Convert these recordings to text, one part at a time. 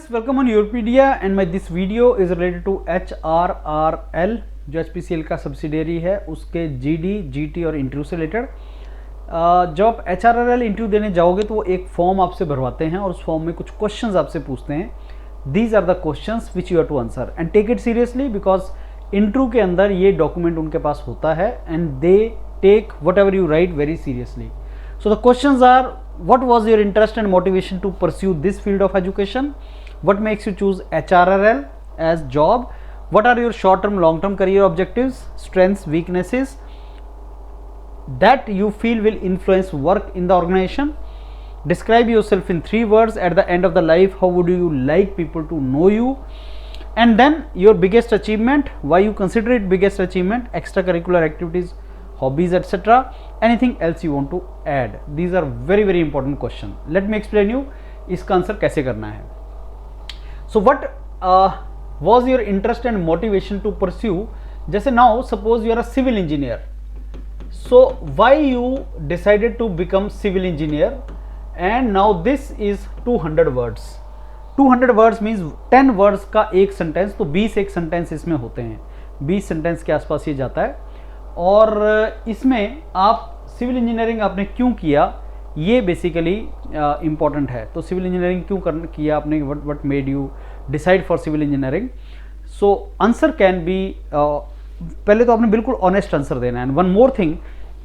students, welcome on Europedia and my this video is related to HRRL जो HPCL का subsidiary है उसके GD, GT और interview से रिलेटेड। जब आप HRRL इंटरव्यू देने जाओगे तो वो एक फॉर्म आपसे भरवाते हैं और उस फॉर्म में कुछ क्वेश्चंस आपसे पूछते हैं। These are the questions which you have to answer and take it seriously because interview के अंदर ये डॉक्यूमेंट उनके पास होता है and they take whatever you write very seriously. So the questions are, what was your interest and motivation to pursue this field of education? What makes you choose HRRL as job? What are your short-term, long-term career objectives, strengths, weaknesses that you feel will influence work in the organization? Describe yourself in 3 words. At the end of the life, how would you like people to know you? And then your biggest achievement, why you consider it biggest achievement, extracurricular activities, hobbies, etc. Anything else you want to add? These are very very important question. Let me explain you इसका answer कैसे करना है. So what was your interest and motivation to pursue? जैसे now suppose you are a civil engineer. So why you decided to become civil engineer? And now this is 200 words. 200 words means 10 words का एक sentence, तो 20 एक sentence इसमें होते हैं. 20 sentence के आसपास ये जाता है. और इसमें आप सिविल इंजीनियरिंग आपने क्यों किया ये बेसिकली इम्पॉर्टेंट है. तो सिविल इंजीनियरिंग क्यों किया आपने, what made you decide for civil engineering. So answer can be, पहले तो आपने बिल्कुल ऑनेस्ट आंसर देना है. एंड वन मोर थिंग,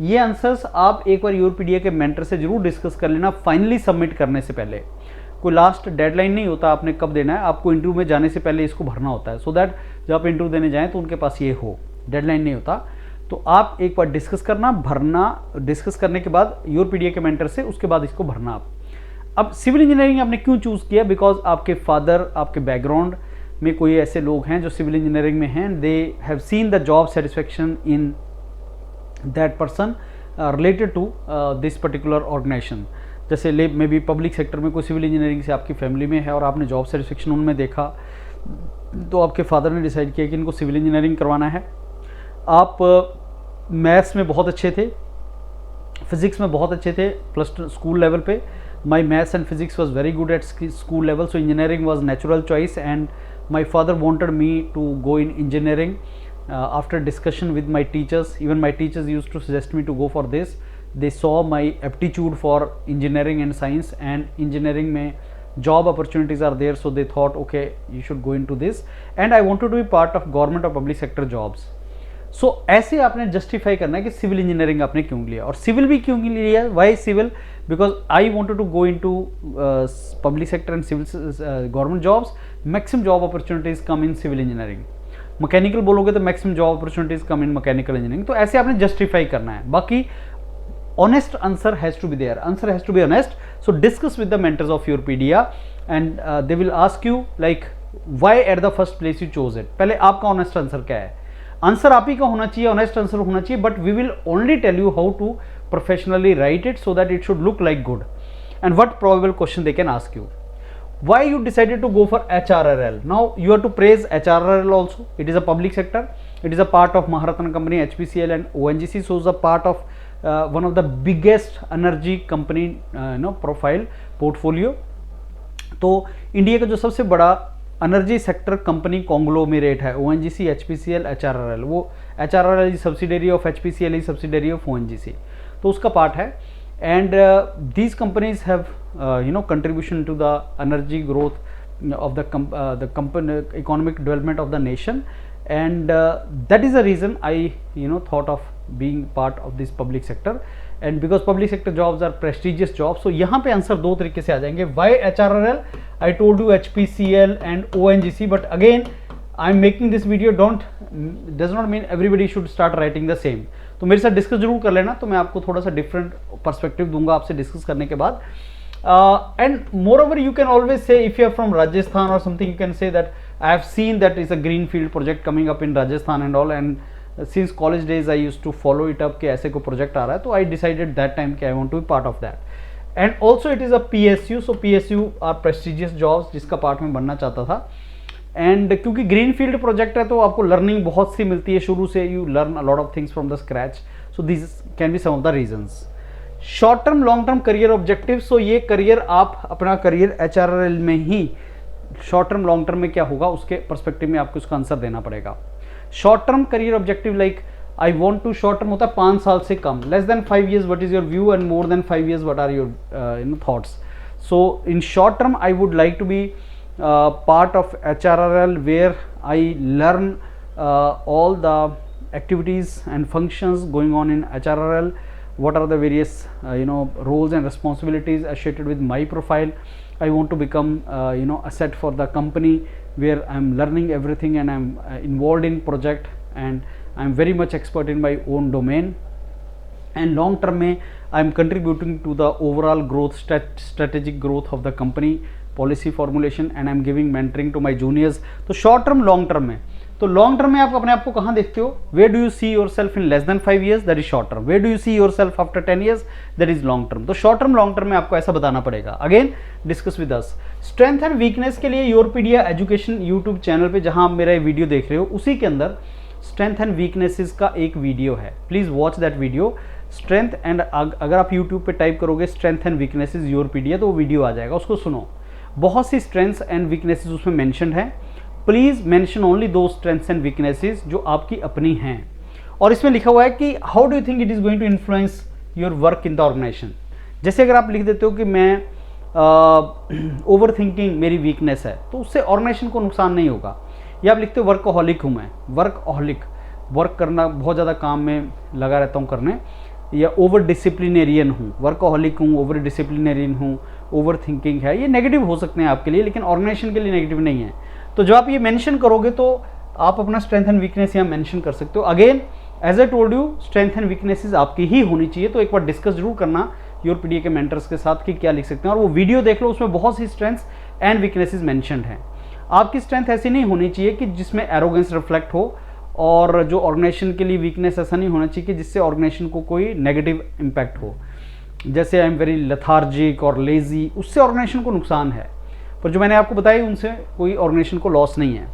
ये आंसर्स आप एक बार यूरोपीडिया के मेंटर से जरूर डिस्कस कर लेना फाइनली सबमिट करने से पहले. कोई लास्ट डेडलाइन नहीं होता आपने कब देना है, आपको इंटरव्यू में जाने से पहले इसको भरना होता है, सो दैट जब आप इंटरव्यू देने जाएँ तो उनके पास ये हो, डेडलाइन नहीं होता. तो आप एक बार डिस्कस करना, भरना, डिस्कस करने के बाद यूरोपीडिया के मेंटर से, उसके बाद इसको भरना आप. अब सिविल इंजीनियरिंग आपने क्यों चूज़ किया, बिकॉज आपके फादर, आपके बैकग्राउंड में कोई ऐसे लोग हैं जो सिविल इंजीनियरिंग में हैं, they have seen the job satisfaction in that person related to this particular organization. जैसे मे बी पब्लिक सेक्टर में कोई सिविल इंजीनियरिंग से आपकी फैमिली में है और आपने जॉब सेटिस्फेक्शन उनमें देखा, तो आपके फादर ने डिसाइड किया कि इनको सिविल इंजीनियरिंग करवाना है. आप मैथ्स में बहुत अच्छे थे, फिज़िक्स में बहुत अच्छे थे प्लस स्कूल लेवल पे. My maths and physics was very good at school level, so engineering was natural choice and my father wanted me to go in engineering. After discussion with my teachers, even my teachers used to suggest me to go for this. They saw my aptitude for engineering and science, and engineering में job opportunities are there, so they thought okay you should go into this, and I wanted to be part of government or public sector jobs. सो ऐसे आपने justify करना है कि civil engineering आपने क्यों लिया, और सिविल भी क्यों लिया. Why civil, because I wanted to go into public sector and civil government jobs. Maximum job opportunities come in civil engineering. Mechanical बोलोगे तो maximum job opportunities come in mechanical engineering. तो ऐसे आपने जस्टिफाई करना है. बाकी honest answer has to be there, answer has to be honest. So discuss with the mentors of Europedia and they will ask you like why at the first place you chose it. पहले आपका honest answer क्या है. Answer आप ही का होना चाहिए, honest answer होना चाहिए, but we will only tell you how to professionally write it so that it should look like good and what probable question they can ask you. Why you decided to go for HRRL? Now you have to praise HRRL also. It is a public sector. It is a part of Maharatna company, HPCL and ONGC. So it's a part of one of the biggest energy company profile portfolio. तो India का जो सबसे बड़ा energy sector company conglomerate है ONGC, HPCL, HRRL. वो HRRL is subsidiary of HPCL, is subsidiary of ONGC, तो उसका part है. And these companies have contribution to the energy growth of the company, economic development of the nation, and that is the reason I thought of being part of this public sector. And because public sector jobs are prestigious jobs. सो यहाँ पे answer 2 तरीके से आ जाएंगे. Why HRRL, I told you HPCL and ONGC, but again I am making this video does not mean everybody should start writing the same. तो मेरे साथ discuss जरूर कर लेना, तो मैं आपको थोड़ा सा डिफरेंट पर्सपेक्टिव दूंगा आपसे डिस्कस करने के बाद. And moreover you can always say if you are from Rajasthan और something, you can say that I have seen that is a green field project coming up in Rajasthan and all, and since college days I used to follow it up कि ऐसे को project आ रहा है, तो I decided that time कि I want to be part of that. And also it is a PSU, so PSU are prestigious jobs जिसका part में बनना चाहता था. एंड क्योंकि ग्रीन फील्ड प्रोजेक्ट है तो आपको लर्निंग बहुत सी मिलती है शुरू से, you learn a lot of things from the scratch. So this can be some of the reasons. Short term long term career objective. So ये करियर आप अपना करियर HRRL में ही शॉर्ट टर्म लॉन्ग टर्म में क्या होगा उसके perspective में आपको उसका आंसर देना पड़ेगा। Short term career objective like I want to, short term होता है 5 साल से कम, less than 5 years what is your view, and more than 5 years what are your thoughts. So in short term I would like to be part of HRRL where I learn all the activities and functions going on in HRRL, what are the various roles and responsibilities associated with my profile. I want to become asset for the company where I am learning everything and I am involved in project and I am very much expert in my own domain. And long term में I am contributing to the overall growth, strategic growth of the company, policy formulation, and I am giving mentoring to my juniors. तो short term long term में, तो long term में आप अपने आप को कहाँ देखते हो, where do you see yourself in less than 5 years, that is short term, where do you see yourself after 10 years, that is long term. तो शॉर्ट टर्म लॉन्ग टर्म में आपको ऐसा बताना पड़ेगा। Again discuss with us. Strength and weakness के लिए योरपीडिया education YouTube channel पे जहां आप मेरा वीडियो देख रहे हो उसी के अंदर स्ट्रेंथ एंड वीकनेसेस का एक वीडियो है, please watch that video. Strength and अगर आप यूट्यूब पे टाइप करोगे स्ट्रेंथ एंड वीकनेसेस योरपीडिया तो वो वीडियो आ जाएगा, उसको सुनो। बहुत सी स्ट्रेंथ्स एंड वीकनेसेस उसमें मेंशन है। प्लीज मेंशन ओनली दो स्ट्रेंथ्स एंड वीकनेसेस जो आपकी अपनी हैं। और इसमें लिखा हुआ है कि how do you think it is going to influence your work in the organization. जैसे अगर आप लिख देते हो कि मैं ओवर थिंकिंग मेरी वीकनेस है, तो उससे ऑर्गेनाइजेशन को नुकसान नहीं होगा। या आप लिखते हो वर्कहोलिक हूँ मैं, वर्क करना, बहुत ज़्यादा काम में लगा रहता हूँ करने, या ओवर डिसिप्लिनेरियन हूँ, वर्कहोलिक हूँ, ओवर डिसिप्लिनेरियन हूँ, ओवर थिंकिंग है। ये नेगेटिव हो सकते हैं आपके लिए, लेकिन ऑर्गेनाइजेशन के लिए नेगेटिव नहीं है। तो जब आप ये मेंशन करोगे तो आप अपना स्ट्रेंथ एंड वीकनेस यहाँ मेंशन कर सकते हो। Again as I told you, strength and weaknesses आपकी ही होनी चाहिए। तो एक बार डिस्कस जरूर करना योरपीडिया के मेंटर्स के साथ कि क्या लिख सकते हैं, और वो वीडियो देख लो, उसमें बहुत सी स्ट्रेंथ्स एंड वीकनेसेस मेंशनड हैं। आपकी स्ट्रेंथ ऐसी नहीं होनी चाहिए कि जिसमें एरोगेंस रिफ्लेक्ट हो, और जो ऑर्गेनाइजेशन के लिए वीकनेस ऐसा नहीं होना चाहिए कि जिससे ऑर्गेनाइजेशन को कोई नेगेटिव इम्पैक्ट हो। जैसे आई एम वेरी लेथार्जिक और लेजी, उससे ऑर्गेनाइजेशन को नुकसान है, पर जो मैंने आपको बताया उनसे कोई ऑर्गेनाइजेशन को लॉस नहीं है।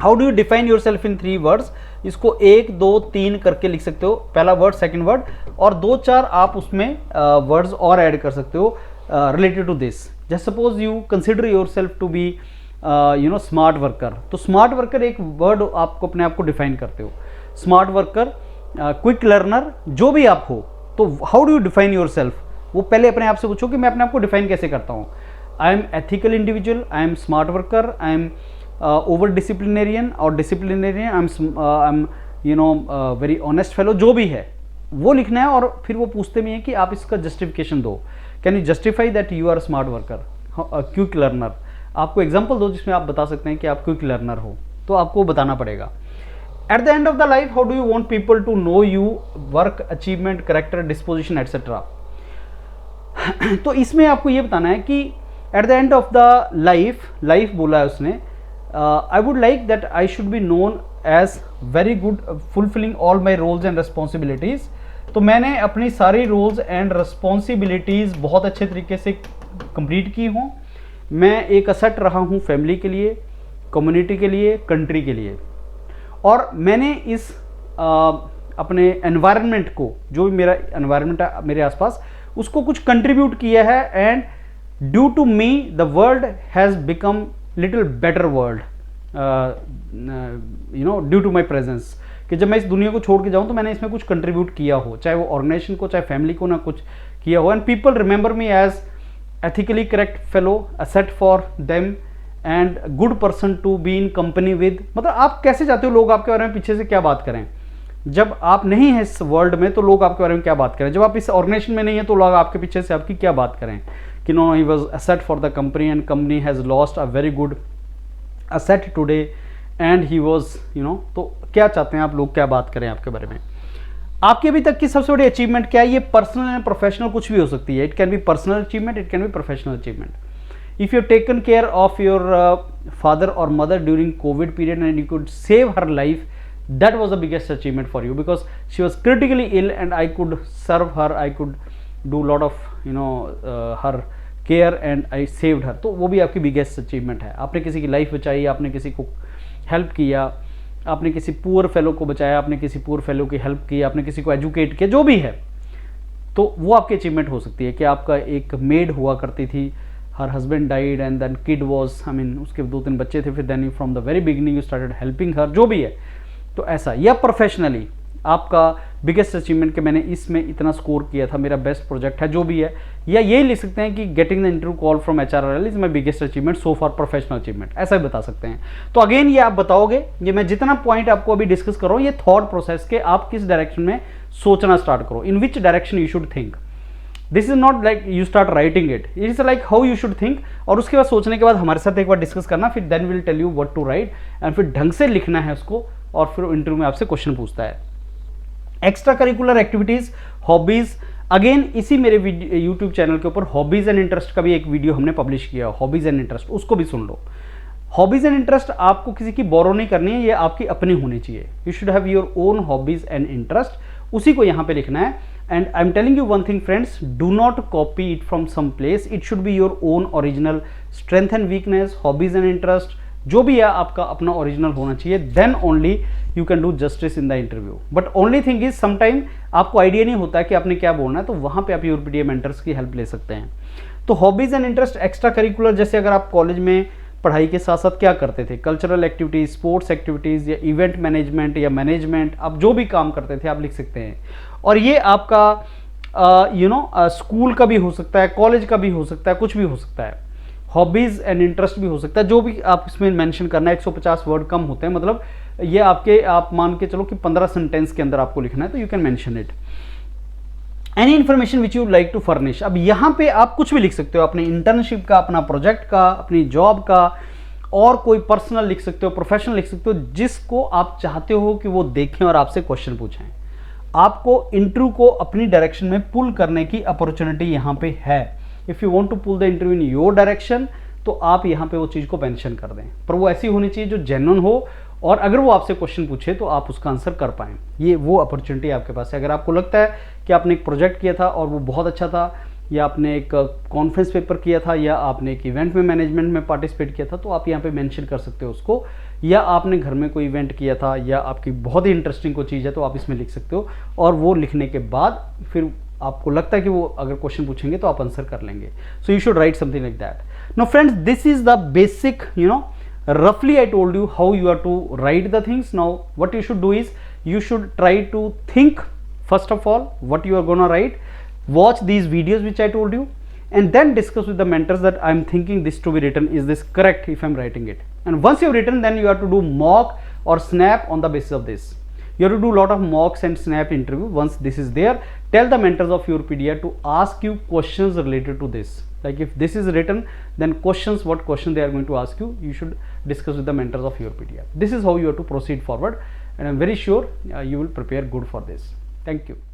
How do you define your self in 3 words? इसको 1, 2, 3 करके लिख सकते हो, पहला वर्ड, सेकंड वर्ड, और 2-4 आप उसमें वर्ड्स और ऐड कर सकते हो रिलेटेड टू दिस। जैसे suppose you consider yourself to be smart worker, तो स्मार्ट वर्कर एक वर्ड आपको अपने आप को डिफाइन करते हो। स्मार्ट वर्कर, क्विक लर्नर, जो भी आप हो, तो how do you define your self? वो पहले अपने आप से पूछो कि मैं अपने आप को डिफाइन कैसे करता हूँ। I am ethical individual, I am smart worker, I am over disciplinarian और disciplinarian, I am very honest fellow, जो भी है वो लिखना है। और फिर वो पूछते भी हैं कि आप इसका जस्टिफिकेशन दो, can you justify that you are smart worker, quick learner. आपको एग्जाम्पल दो जिसमें आप बता सकते हैं कि आप क्विक लर्नर हो, तो आपको बताना पड़ेगा। At the end of the life, how do you want people to know you, work, achievement, character, disposition etcetera. तो इसमें आपको ये बताना है कि at the end of the life बोला है उसने, I would like that I should be known as very good fulfilling all my roles and responsibilities. तो मैंने अपनी सारी रोल्स एंड रिस्पॉन्सिबिलिटीज़ बहुत अच्छे तरीके से कंप्लीट की हूँ। मैं एक असेट रहा हूँ फैमिली के लिए, कम्युनिटी के लिए, कंट्री के लिए, और मैंने इस अपने एनवायरनमेंट को, जो भी मेरा एनवायरनमेंट है मेरे आसपास, उसको कुछ कंट्रीब्यूट किया है। And due to me the world has become little better world, due to my presence, कि जब मैं इस दुनिया को छोड़ के जाऊँ तो मैंने इसमें कुछ कंट्रीब्यूट किया हो, चाहे वो ऑर्गेनाइजेशन को, चाहे फैमिली को, ना कुछ किया हो। And people remember me as ethically correct fellow, asset for them and good person to be in company with। मतलब आप कैसे चाहते हो लोग आपके बारे में पीछे से क्या बात करें? जब आप नहीं हैं इस वर्ल्ड में तो लोग आपके बारे में क्या बात करें? जब आप इस ऑर्गेनाइजेशन में नहीं है तो लोग आपके पीछे से आपकी क्या बात करें कि no, he was asset for the company and company has lost a very good asset today and he was तो क्या चाहते हैं आप, लोग क्या बात करें आपके बारे में? आपकी अभी तक की सबसे बड़ी अचीवमेंट क्या है? ये पर्सनल एंड प्रोफेशनल कुछ भी हो सकती है। It can be personal achievement, it can be professional achievement. If you taken care of your father और mother during Covid period and you could save her life, that was the biggest achievement for you, because she was critically ill and I could serve her, I could do lot of her care and I saved her. तो वो भी आपकी biggest achievement है। आपने किसी की life बचाई, आपने किसी को हेल्प किया, आपने किसी पुअर फेलो को बचाया, आपने किसी पुअर फेलो की हेल्प की, आपने किसी को एजुकेट किया, जो भी है, तो वो आपकी अचीवमेंट हो सकती है। कि आपका एक मेड हुआ करती थी her husband died and then kid was, I mean उसके 2-3 बच्चे थे, फिर then you from the very beginning you started helping her, जो भी है। तो ऐसा, या प्रोफेशनली आपका बिगेस्ट अचीवमेंट कि मैंने इसमें इतना स्कोर किया था, मेरा बेस्ट प्रोजेक्ट है, जो भी है। या यही लिख सकते हैं कि getting the interview call from HRRL is my biggest achievement so for professional achievement, ऐसा भी बता सकते हैं। तो अगेन ये आप बताओगे, ये मैं जितना पॉइंट आपको अभी डिस्कस कर रहा हूँ, ये थॉट प्रोसेस के आप किस डायरेक्शन में सोचना स्टार्ट करो, in which direction you should think. This is not like you start writing it is like how you should think, और उसके बाद सोचने के बाद हमारे साथ एक बार डिस्कस करना, फिर then will tell you what to write, and फिर ढंग से लिखना है उसको, और फिर इंटरव्यू में आपसे क्वेश्चन पूछता है। Extra curricular activities, hobbies, again इसी मेरे यूट्यूब चैनल के ऊपर हॉबीज एंड इंटरेस्ट का भी एक वीडियो हमने पब्लिश किया, हॉबीज एंड इंटरेस्ट, उसको भी सुन लो। हॉबीज एंड इंटरेस्ट आपको किसी की बोरो नहीं करनी है, ये आपकी अपनी होनी चाहिए। You should have your own hobbies and interest, उसी को यहाँ पे लिखना है। And I am telling you one thing friends, do not copy it from some place, it should be your own original strength and weakness, hobbies and interest, जो भी है आपका अपना ओरिजिनल होना चाहिए, then only you can do justice in the interview. But only thing is sometime आपको idea नहीं होता है कि आपने क्या बोलना है, तो वहाँ पे आप यूरोपीडिया मेंटर्स की हेल्प ले सकते हैं। तो hobbies and interest, extra curricular, जैसे अगर आप कॉलेज में पढ़ाई के साथ साथ क्या करते थे, कल्चरल एक्टिविटीज, स्पोर्ट्स एक्टिविटीज़, या इवेंट मैनेजमेंट या मैनेजमेंट, आप जो भी काम करते थे आप लिख सकते हैं। और ये आपका स्कूल का भी हो सकता है, कॉलेज का भी हो सकता है, कुछ भी हो सकता है। हॉबीज एंड इंटरेस्ट भी हो सकता है, जो भी आप इसमें मेंशन करना है। 150 वर्ड कम होते हैं, मतलब ये आप मान के चलो कि 15 सेंटेंस के अंदर आपको लिखना है, तो you can mention it. Any information which you like to furnish, अब यहाँ पे आप कुछ भी लिख सकते हो, अपनी इंटर्नशिप का, अपना प्रोजेक्ट का, अपनी जॉब का, और कोई पर्सनल लिख सकते हो, प्रोफेशनल लिख सकते हो, जिसको आप चाहते हो कि वो देखें और आपसे क्वेश्चन पूछें। आपको इंटरव्यू को अपनी डायरेक्शन में पुल करने की अपॉर्चुनिटी यहाँ पे है। If you want to pull the interview in your direction, तो आप यहाँ पे वो चीज़ को मेंशन कर दें, पर वो ऐसी होनी चाहिए जो जेन्युइन हो, और अगर वो आपसे क्वेश्चन पूछे तो आप उसका आंसर कर पाएँ। ये वो अपॉर्चुनिटी आपके पास है। अगर आपको लगता है कि आपने एक प्रोजेक्ट किया था और वो बहुत अच्छा था, या आपने एक कॉन्फ्रेंस पेपर किया था, या आपने एक इवेंट में मैनेजमेंट में पार्टिसिपेट किया था, तो आप यहाँ पे मेंशन कर सकते हो उसको। या आपने घर में कोई इवेंट किया था, या आपकी बहुत ही इंटरेस्टिंग कोई चीज़ है, तो आप इसमें लिख सकते हो। और वो लिखने के बाद फिर आपको लगता है कि वो अगर क्वेश्चन पूछेंगे तो आप आंसर कर लेंगे। So you should write something like that. Now friends, this is the basic, roughly I told you how you are to write the things. Now what you should do is you should try to think first of all what you are gonna write, watch these videos which I told you, and then discuss with the mentors that I'm thinking this to be written, is this correct if I'm writing it. And once you have written, then you have to do mock or snap on the basis of this. You have to do a lot of mocks and snap interview. Once this is there, tell the mentors of Europedia to ask you questions related to this. Like if this is written, then questions, what question they are going to ask you, you should discuss with the mentors of Europedia. This is how you have to proceed forward, and I'm very sure you will prepare good for this. Thank you.